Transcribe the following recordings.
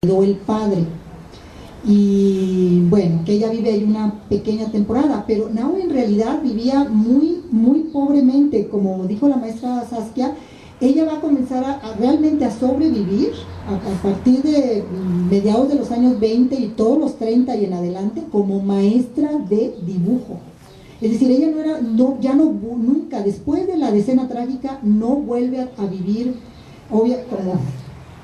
quedó el padre. Y bueno, que ella vive ahí una pequeña temporada, pero Nahui en realidad vivía muy pobremente, como dijo la maestra Saskia. Ella va a comenzar realmente a sobrevivir a partir de mediados de los años 20 y todos los 30 y en adelante como maestra de dibujo. Es decir, ella nunca, después de la decena trágica, no vuelve a vivir,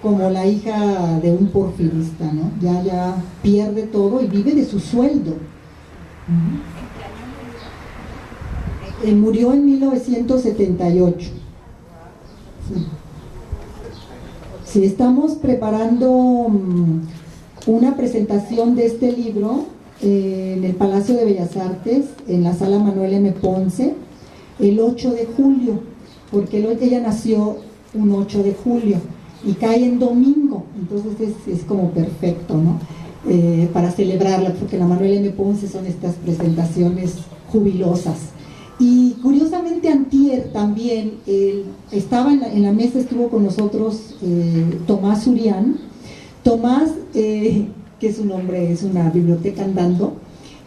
como la hija de un porfirista, ¿no? Ya pierde todo y vive de su sueldo. Murió en 1978. Sí, estamos preparando una presentación de este libro en el Palacio de Bellas Artes, en la Sala Manuel M. Ponce, el 8 de julio, porque ella nació un 8 de julio y cae en domingo, entonces es como perfecto, ¿no? Para celebrarla, porque la Manuel M. Ponce son estas presentaciones jubilosas. Y curiosamente antier también estaba en la mesa, estuvo con nosotros Tomás Urián. Tomás, que es un hombre, es una biblioteca andando.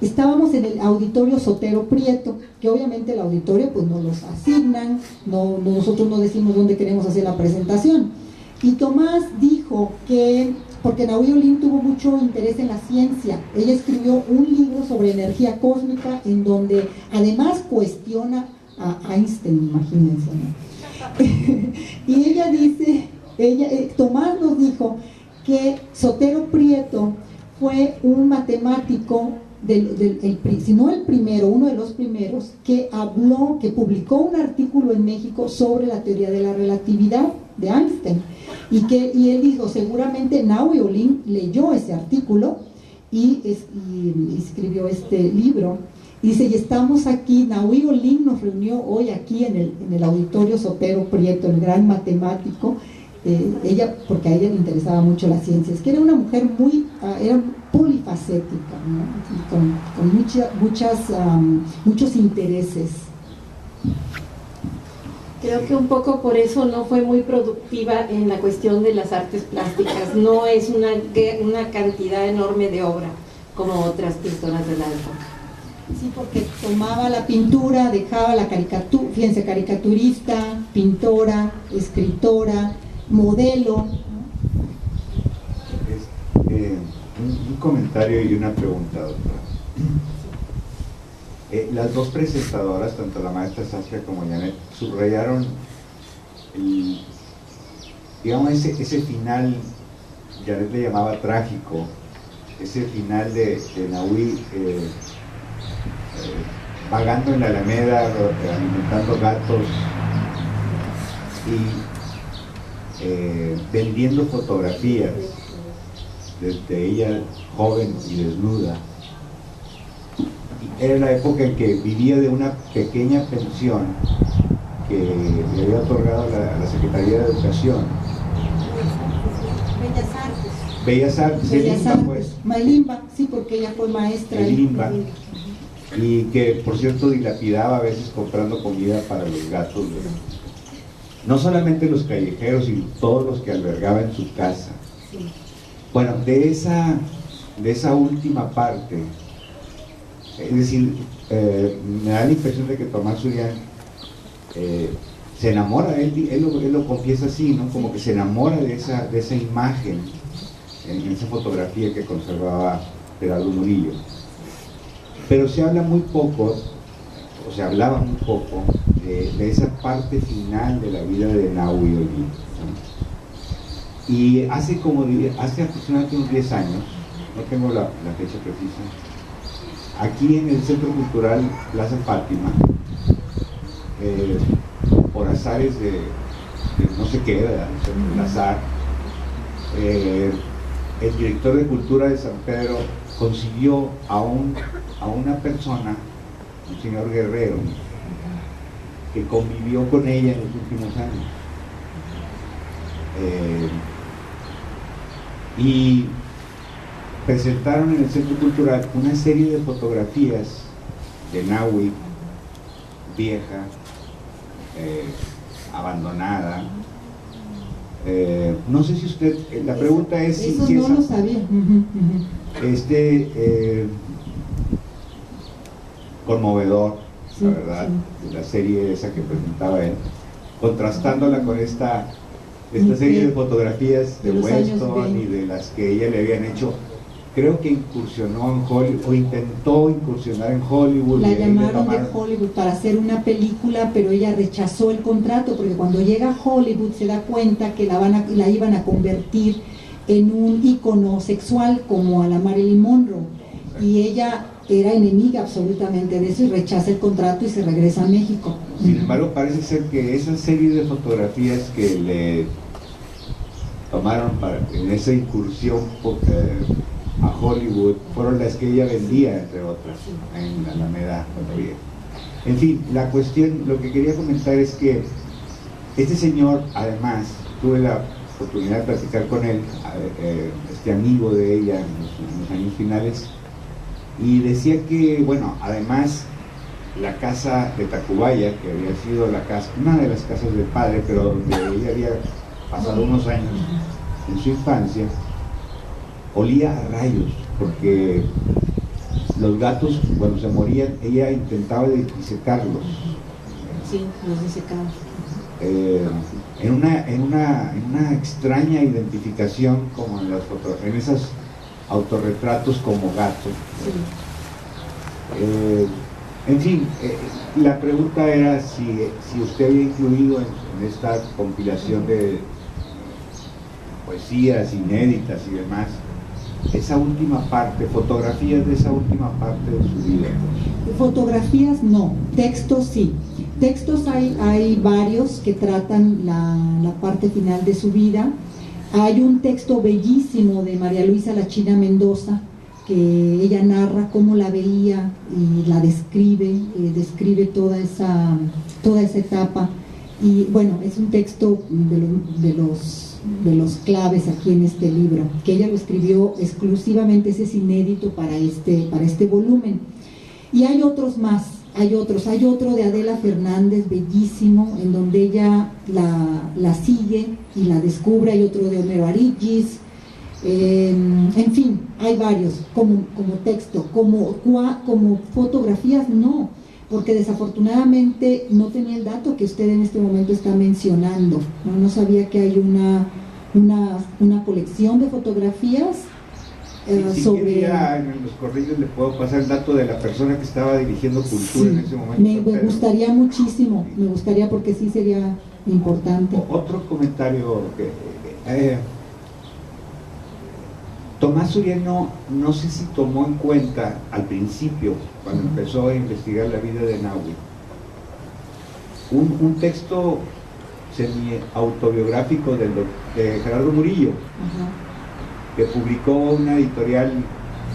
Estábamos en el auditorio Sotero Prieto, que obviamente el auditorio pues nos los asignan, nosotros no decimos dónde queremos hacer la presentación. Y Tomás dijo que, porque Nahui Olin tuvo mucho interés en la ciencia, ella escribió un libro sobre energía cósmica en donde además cuestiona a Einstein, imagínense, ¿no? Y ella dice, Tomás nos dijo que Sotero Prieto fue un matemático, si no el primero, uno de los primeros, que publicó un artículo en México sobre la teoría de la relatividad de Einstein, y él dijo, seguramente Nahui Olin leyó ese artículo y escribió este libro. Y dice, y estamos aquí, Nahui Olin nos reunió hoy aquí en el auditorio Sotero Prieto, el gran matemático. Porque a ella le interesaba mucho la ciencia, es que era una mujer era polifacética, ¿no? Con muchos intereses. Creo que un poco por eso no fue muy productiva en la cuestión de las artes plásticas. No es una cantidad enorme de obra como otras pintoras de la época. Sí, porque tomaba la pintura, dejaba la caricatura, fíjense, caricaturista, pintora, escritora, modelo. Un comentario y una pregunta, doctora. Las dos presentadoras, tanto la maestra Saskia como Janet, subrayaron digamos ese final, Janet le llamaba trágico, ese final de Nahui vagando en la Alameda, alimentando gatos y vendiendo fotografías desde ella joven y desnuda. Era la época en que vivía de una pequeña pensión que le había otorgado la Secretaría de Educación. Bellas Artes. Bellas Artes, pues. Malimba, sí, porque ella fue maestra. Malimba. Y que, por cierto, dilapidaba a veces comprando comida para los gatos, no solamente los callejeros, sino todos los que albergaba en su casa. Sí. Bueno, de esa última parte, es decir, me da la impresión de que Tomás Urián se enamora, él lo confiesa así, ¿no? Como que se enamora de esa imagen, en esa fotografía que conservaba Gerardo Murillo. Pero se habla muy poco, o se hablaba muy poco, de esa parte final de la vida de Nahui Olin, ¿no? Y hace aproximadamente unos 10 años, no tengo la fecha precisa, aquí en el Centro Cultural Plaza Fátima, por azares de no sé qué, ¿verdad? El azar, el director de Cultura de San Pedro consiguió a una persona, un señor Guerrero, que convivió con ella en los últimos años. Y presentaron en el Centro Cultural una serie de fotografías de Nahui, vieja, abandonada, No sé si usted, la pregunta es eso si no lo sabía. Conmovedor, Sí, la verdad, sí. de la serie esa que presentaba él, contrastándola con esta serie de fotografías de de los años Weston 20. y de las que ella le habían hecho. Creo que incursionó en Hollywood, o intentó incursionar en Hollywood. La y ahí le llamaron de tomaron- Hollywood para hacer una película, pero ella rechazó el contrato porque cuando llega a Hollywood se da cuenta que la iban a convertir en un ícono sexual como a la Marilyn Monroe, y ella era enemiga absolutamente de eso y rechaza el contrato y se regresa a México. Sin embargo, parece ser que esa serie de fotografías que le tomaron en esa incursión a Hollywood fueron las que ella vendía, entre otras, en la Alameda Vieja. En fin, la cuestión, lo que quería comentar es que este señor, además, tuve la oportunidad de platicar con él, este amigo de ella en los años finales, y decía que, bueno, además la casa de Tacubaya, que había sido una de las casas del padre, pero donde ella había pasado unos años en su infancia, olía a rayos, porque los gatos cuando se morían ella intentaba disecarlos. Sí, los disecamos. En una extraña identificación como en las en esos autorretratos como gato. Sí. En fin, la pregunta era si usted había incluido en esta compilación de poesías inéditas y demás, esa última parte, fotografías de esa última parte de su vida. Fotografías no, textos sí. Textos hay varios que tratan la parte final de su vida. Hay un texto bellísimo de María Luisa La China Mendoza, que ella narra cómo la veía y la describe toda esa etapa. Y bueno, es un texto de los claves aquí en este libro, que ella lo escribió exclusivamente, ese es inédito para este volumen. Y hay otros más, hay otro de Adela Fernández, bellísimo, en donde ella la sigue y la descubre. Hay otro de Homero Arigis, en fin, hay varios, como texto, como fotografías no, porque desafortunadamente no tenía el dato que usted en este momento está mencionando, no sabía que hay una colección de fotografías. Si quería, en los corrillos le puedo pasar el dato de la persona que estaba dirigiendo Cultura en ese momento. Me gustaría muchísimo, me gustaría, porque sí sería importante. Otro comentario que Tomás Suriano, no sé si tomó en cuenta al principio, cuando empezó a investigar la vida de Nahui, un texto semi-autobiográfico de Gerardo Murillo. Ajá. Que publicó una editorial,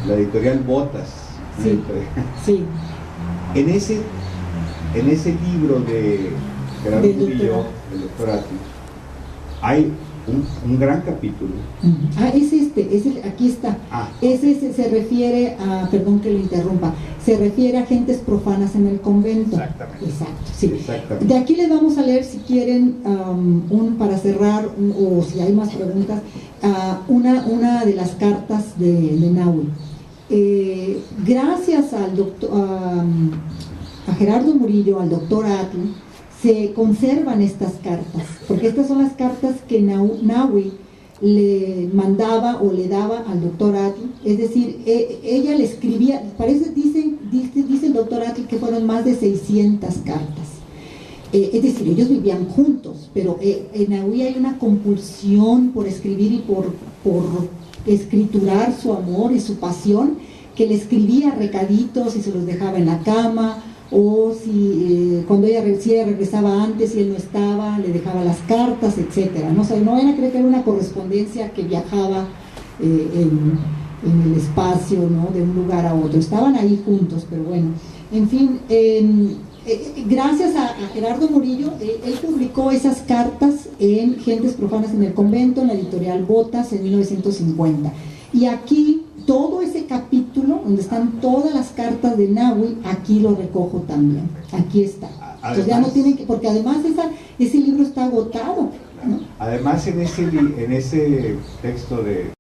la editorial Botas. Sí, sí. En ese libro de Gerardo Murillo, el doctor Atl, hay un gran capítulo. Aquí está. Ese se refiere a, perdón que lo interrumpa, se refiere a gentes profanas en el convento. Exactamente. Exacto, sí. Exactamente. De aquí les vamos a leer, si quieren, para cerrar, o si hay más preguntas, una de las cartas de Nahui. Gracias al a Gerardo Murillo, al doctor Atl, se conservan estas cartas, porque estas son las cartas que Nahui le mandaba o le daba al doctor Atl. Es decir, ella le escribía, dice el doctor Atl que fueron más de 600 cartas. Es decir, ellos vivían juntos, pero en Nahui hay una compulsión por escribir y por escriturar su amor y su pasión, que le escribía recaditos y se los dejaba en la cama, o si cuando ella regresaba antes y él no estaba, le dejaba las cartas, etcétera. No vayan a creer que era una correspondencia que viajaba en el espacio, ¿no?, de un lugar a otro. Estaban ahí juntos, pero bueno, en fin. Gracias a Gerardo Murillo, él publicó esas cartas en Gentes Profanas en el Convento, en la editorial Botas, en 1950. Y aquí, todo ese capítulo, donde están todas las cartas de Nahui, aquí lo recojo también. Aquí está. Entonces ya no tienen que, porque además ese libro está agotado. ¿no? Además, en ese texto de